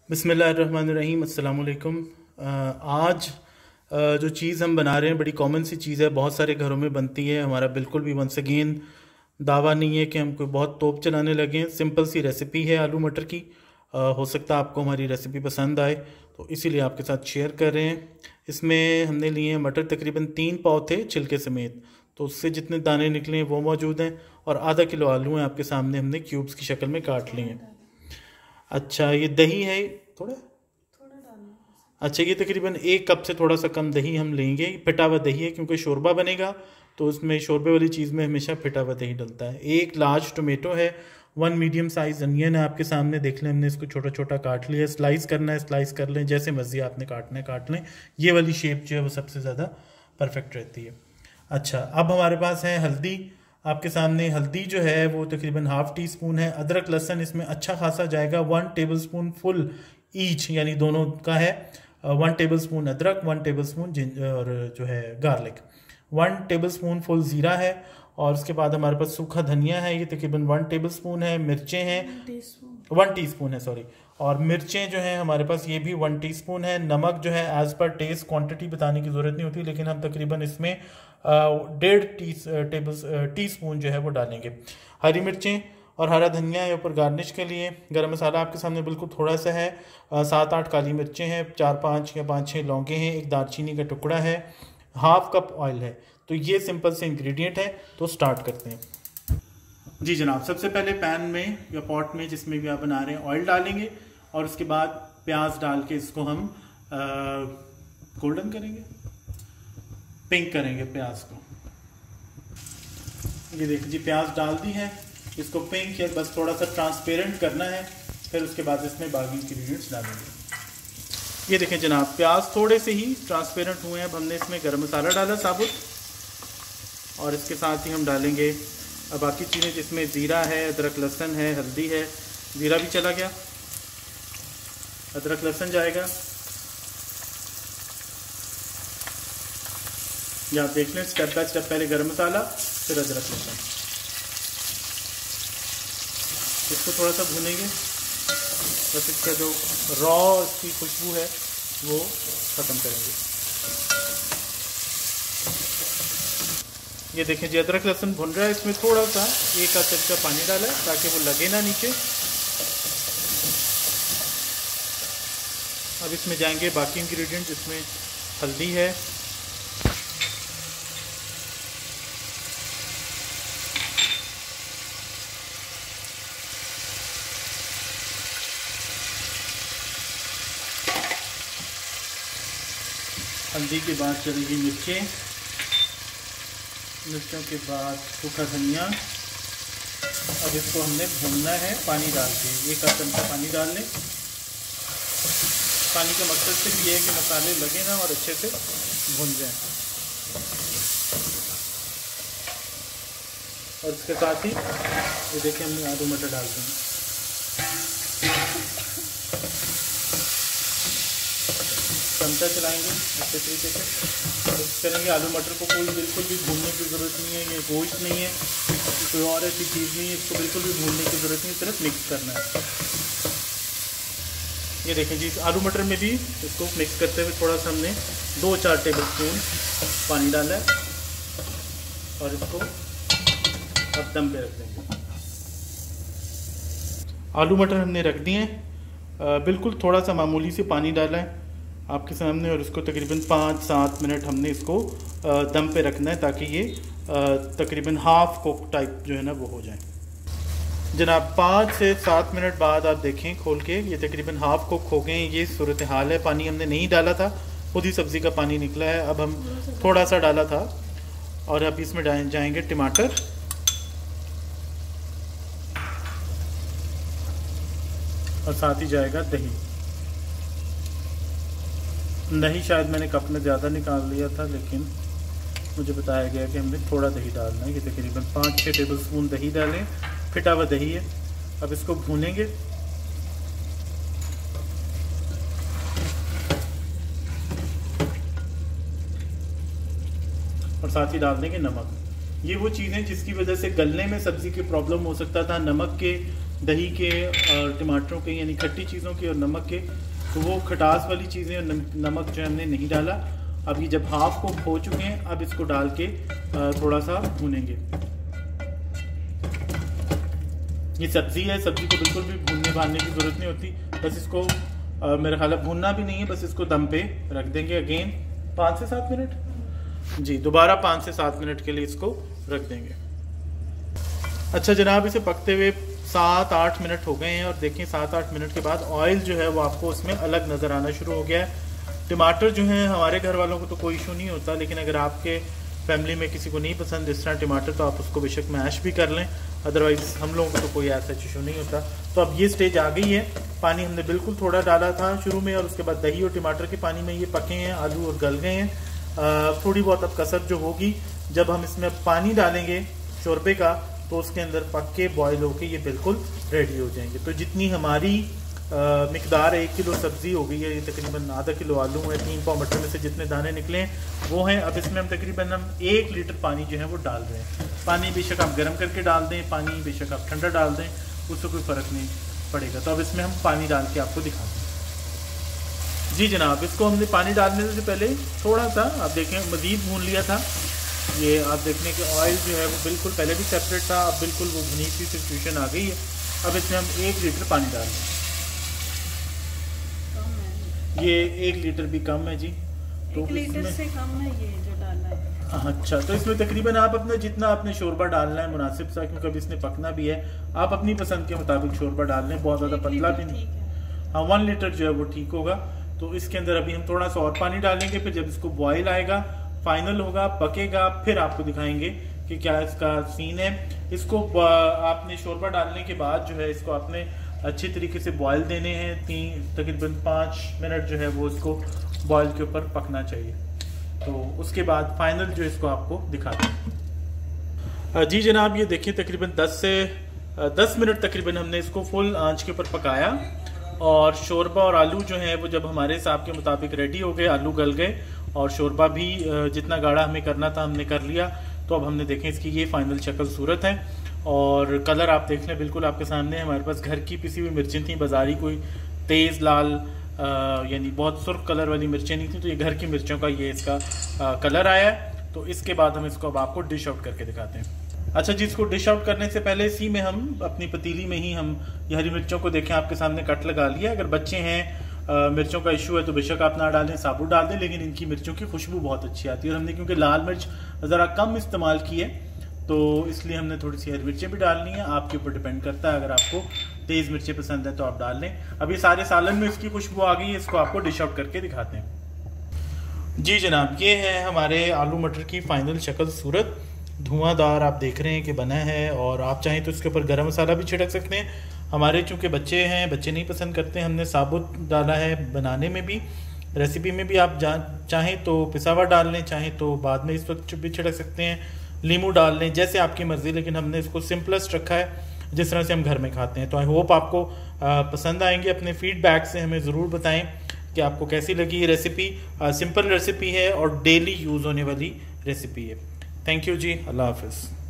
बिस्मिल्लाहिर्रहमानिर्रहीम अस्सलाम वालेकुम। आज जो चीज़ हम बना रहे हैं बड़ी कॉमन सी चीज़ है, बहुत सारे घरों में बनती है। हमारा बिल्कुल भी वंस अगेन दावा नहीं है कि हम कोई बहुत तोप चलाने लगे हैं। सिंपल सी रेसिपी है आलू मटर की। हो सकता है आपको हमारी रेसिपी पसंद आए, तो इसीलिए आपके साथ शेयर कर रहे हैं। इसमें हमने लिए हैं मटर, तकरीबन 3 पाव थे छिलके समेत, तो उससे जितने दाने निकले हैं वो मौजूद हैं। और आधा किलो आलू हैं आपके सामने, हमने क्यूब्स की शक्ल में काट लिए हैं। अच्छा, ये दही है थोड़ा। अच्छा, ये तकरीबन 1 कप से थोड़ा सा कम दही हम लेंगे। फिटा हुआ दही है क्योंकि शोरबा बनेगा, तो उसमें शोरबे वाली चीज़ में हमेशा फिटा हुआ दही डलता है। 1 लार्ज टोमेटो है। 1 मीडियम साइज अनियन है आपके सामने, देख लें हमने इसको छोटा छोटा काट लिया। स्लाइस करना है स्लाइस कर लें, जैसे मर्जी आपने काटना है काट लें। ये वाली शेप जो है वो सबसे ज़्यादा परफेक्ट रहती है। अच्छा, अब हमारे पास है हल्दी आपके सामने। हल्दी जो है वो तकरीबन ½ टी स्पून है। अदरक लहसुन इसमें अच्छा खासा जाएगा, 1 टेबल स्पून फुल ईच, यानी दोनों का है। 1 टेबल स्पून अदरक, 1 टेबल स्पून और जो है गार्लिक, 1 टेबल स्पून फुल ज़ीरा है। और उसके बाद हमारे पास सूखा धनिया है, ये तकरीबन 1 टेबल स्पून है। मिर्चें हैं 1 टीस्पून है, सॉरी। और मिर्चें जो हैं हमारे पास ये भी 1 टीस्पून है। नमक जो है एज़ पर टेस्ट, क्वांटिटी बताने की ज़रूरत नहीं होती, लेकिन हम तकरीबन इसमें 1.5 टी स्पून जो है वो डालेंगे। हरी मिर्चें और हरा धनिया है ऊपर गार्निश के लिए। गरम मसाला आपके सामने बिल्कुल थोड़ा सा है। 7-8 काली मिर्चें हैं, 4-5 या 5-6 लौंगे हैं, 1 दालचीनी का टुकड़ा है, ½ कप ऑयल है। तो ये सिंपल से इंग्रेडिएंट है, तो स्टार्ट करते हैं। जी जनाब, सबसे पहले पैन में या पॉट में जिसमें भी आप बना रहे हैं ऑयल डालेंगे, और उसके बाद प्याज डाल के इसको हम गोल्डन करेंगे, पिंक करेंगे प्याज को। ये देखिए जी, प्याज डाल दी है, इसको पिंक या बस थोड़ा सा ट्रांसपेरेंट करना है। फिर उसके बाद इसमें बाकी इंग्रेडिएंट्स डालेंगे। ये देखें जनाब, प्याज थोड़े से ही ट्रांसपेरेंट हुए हैं। अब हमने इसमें गरम मसाला डाला साबुत, और इसके साथ ही हम डालेंगे बाकी चीज़ें जिसमें ज़ीरा है, अदरक लहसुन है, हल्दी है। ज़ीरा भी चला गया, अदरक लहसुन जाएगा। ये आप देख लें, स्टेप बाय स्टेप, पहले गरम मसाला फिर अदरक लहसुन। इसको थोड़ा सा भूनेंगे, बस इसका जो रॉ इसकी खुशबू है वो ख़त्म करेंगे। ये देखें जी, अदरक लहसुन भुन रहा है। इसमें थोड़ा सा 1 आध चमचा पानी डाला है ताकि वो लगे ना नीचे। अब इसमें जाएंगे बाकी इंग्रेडिएंट, जिसमें हल्दी है, हल्दी के बाद चलेगी मिर्चें, मिर्चों के बाद सूखा धनिया। अब इसको हमने भूनना है पानी डाल के, 1 आध चमचा पानी डाल लें। पानी का मकसद सिर्फ ये है कि मसाले लगे ना और अच्छे से भून जाएं। और इसके साथ ही ये देखिए, हमने आलू मटर डाल देंगे। चमचा चलाएंगे अच्छे तरीके से, मिक्स करेंगे। आलू मटर को कोई बिल्कुल भी भूनने की ज़रूरत नहीं है, ये गोश्त नहीं है, कोई और ऐसी चीज़ नहीं है, इसको बिल्कुल भी भूनने की ज़रूरत नहीं है, सिर्फ मिक्स करना है। ये देखें जी, आलू मटर में भी इसको मिक्स करते हुए थोड़ा सा हमने 2-4 टेबल स्पून पानी डाला है, और इसको अब दम पे रख देंगे। आलू मटर हमने रख दिए हैं, बिल्कुल थोड़ा सा मामूली से पानी डाला है आपके सामने, और इसको तकरीबन 5-7 मिनट हमने इसको दम पे रखना है, ताकि ये तकरीबन हाफ कुक टाइप जो है ना वो हो जाए। जनाब, 5 से 7 मिनट बाद आप देखें खोल के, ये तकरीबन हाफ कुक हो गए। ये सूरत हाल है, पानी हमने नहीं डाला था, खुद ही सब्ज़ी का पानी निकला है। अब हम थोड़ा सा डाला था, और अब इसमें जाएंगे टमाटर, और साथ ही जाएगा दही। दही शायद मैंने कप में ज़्यादा निकाल लिया था, लेकिन मुझे बताया गया कि हमने थोड़ा दही डालना है। ये तकरीबन 5-6 टेबल स्पून दही डालें, फिटा हुआ दही है। अब इसको भूनेंगे, और साथ ही डाल देंगे नमक। ये वो चीज़ें जिसकी वजह से गलने में सब्ज़ी की प्रॉब्लम हो सकता था। नमक के दही के और टमाटरों के यानी खट्टी चीज़ों के और नमक के, तो वो खटास वाली चीज़ें और नमक जो हमने नहीं डाला। अब ये जब हाफ कुक हो चुके हैं, अब इसको डाल के थोड़ा सा भूनेंगे। ये सब्ज़ी है, सब्ज़ी को बिल्कुल भी भूनने भानने की ज़रूरत नहीं होती, बस इसको मेरा ख्याल है भूनना भी नहीं है, बस इसको दम पे रख देंगे। अगेन 5 से 7 मिनट जी, दोबारा 5 से 7 मिनट के लिए इसको रख देंगे। अच्छा जनाब, इसे पकते हुए 7-8 मिनट हो गए हैं और देखें 7-8 मिनट के बाद ऑयल जो है वो आपको उसमें अलग नज़र आना शुरू हो गया है। टमाटर जो हैं हमारे घर वालों को तो कोई इशू नहीं होता, लेकिन अगर आपके फैमिली में किसी को नहीं पसंद इस तरह टमाटर, तो आप उसको बेशक मैश भी कर लें, अदरवाइज़ हम लोगों को तो कोई ऐसा इशू नहीं होता। तो अब ये स्टेज आ गई है। पानी हमने बिल्कुल थोड़ा डाला था शुरू में, और उसके बाद दही और टमाटर के पानी में ये पके हैं, आलू और गल गए हैं। थोड़ी बहुत अब कसर जो होगी, जब हम इसमें पानी डालेंगे शोरबे का, तो उसके अंदर पक के बॉयल होके ये बिल्कुल रेडी हो जाएंगे। तो जितनी हमारी मिकदार 1 किलो सब्ज़ी हो गई है, ये तकरीबन आधा किलो आलू है, 3 पाव मटर में से जितने दाने निकले हैं वो हैं। अब इसमें हम तकरीबन 1 लीटर पानी जो है वो डाल रहे हैं। पानी बेशक आप गर्म करके डाल दें, पानी बेशक आप ठंडा डाल दें, उससे कोई फ़र्क नहीं पड़ेगा। तो अब इसमें हम पानी डाल के आपको दिखाते हैं। जी जनाब, इसको हमने पानी डालने से पहले थोड़ा सा आप देखें मज़ीद भून लिया था। ये आप देखने के ऑयल जो है वो बिल्कुल पहले भी सेपरेट था, अब बिल्कुल वो भुनी सी सिचुएशन आ गई है। अब इसमें हम 1 लीटर पानी डाल दें। ये 1 लीटर भी कम है जी, तो 1 लीटर से कम है ये जो डालना है। अच्छा, तो इसमें तकरीबन आप अपना जितना आपने शोरबा डालना है मुनासिब सा, क्योंकि अभी इसने पकना भी है, आप अपनी पसंद के मुताबिक शोरबा डाल लें, बहुत ज़्यादा पतला भी नहीं। हाँ, 1 लीटर जो है वो ठीक होगा। तो इसके अंदर अभी हम थोड़ा सा और पानी डालेंगे, फिर जब इसको बॉयल आएगा, फाइनल होगा, पकेगा, फिर आपको दिखाएंगे कि क्या इसका सीन है। इसको आपने शोरबा डालने के बाद जो है इसको आपने अच्छी तरीके से बॉयल देने हैं। तकरीबन 5 मिनट जो है वो इसको बॉयल के ऊपर पकना चाहिए। तो उसके बाद फाइनल जो इसको आपको दिखाते हैं। जी जनाब, ये देखिए तकरीबन 10 मिनट तकरीबन हमने इसको फुल आंच के ऊपर पकाया, और शोरबा और आलू जो है वो जब हमारे हिसाब के मुताबिक रेडी हो गए, आलू गल गए और शोरबा भी जितना गाढ़ा हमें करना था हमने कर लिया। तो अब हमने देखें इसकी ये फाइनल शक्ल सूरत है, और कलर आप देख लें बिल्कुल आपके सामने। हमारे पास घर की पिसी हुई मिर्चें थी, बाजारी कोई तेज़ लाल यानी बहुत सुर्ख कलर वाली मिर्चें नहीं थी, तो ये घर की मिर्चों का ये इसका कलर आया है। तो इसके बाद हम इसको अब आपको डिश आउट करके दिखाते हैं। अच्छा जी, इसको डिश आउट करने से पहले इसी में हम अपनी पतीली में ही हम ये हरी मिर्चों को देखें आपके सामने कट लगा लिया। अगर बच्चे हैं मिर्चों का इशू है तो बेशक आप ना डालें, साबुत डाल दें, लेकिन इनकी मिर्चों की खुशबू बहुत अच्छी आती है। और हमने क्योंकि लाल मिर्च ज़रा कम इस्तेमाल की है, तो इसलिए हमने थोड़ी सी हरी मिर्चें भी डालनी है। आपके ऊपर डिपेंड करता है, अगर आपको तेज़ मिर्चें पसंद है तो आप डाल लें। अब ये सारे सालन में इसकी खुशबू आ गई है, इसको आपको डिश आउट करके दिखाते हैं। जी जनाब, ये है हमारे आलू मटर की फाइनल शक्ल सूरत। धुआंधार आप देख रहे हैं कि बना है, और आप चाहें तो इसके ऊपर गरम मसाला भी छिड़क सकते हैं। हमारे चूँकि बच्चे हैं, बच्चे नहीं पसंद करते, हमने साबुत डाला है बनाने में भी, रेसिपी में भी। आप चाहें तो पिसावा डाल लें, चाहें तो बाद में इस वक्त भी छिड़क सकते हैं, नींबू डाल लें, जैसे आपकी मर्ज़ी। लेकिन हमने इसको सिंपलेस्ट रखा है जिस तरह से हम घर में खाते हैं। तो आई होप आपको पसंद आएंगे। अपने फीडबैक से हमें ज़रूर बताएं कि आपको कैसी लगी ये रेसिपी। सिंपल रेसिपी है और डेली यूज़ होने वाली रेसिपी है। थैंक यू जी, अल्लाह हाफ़िज़।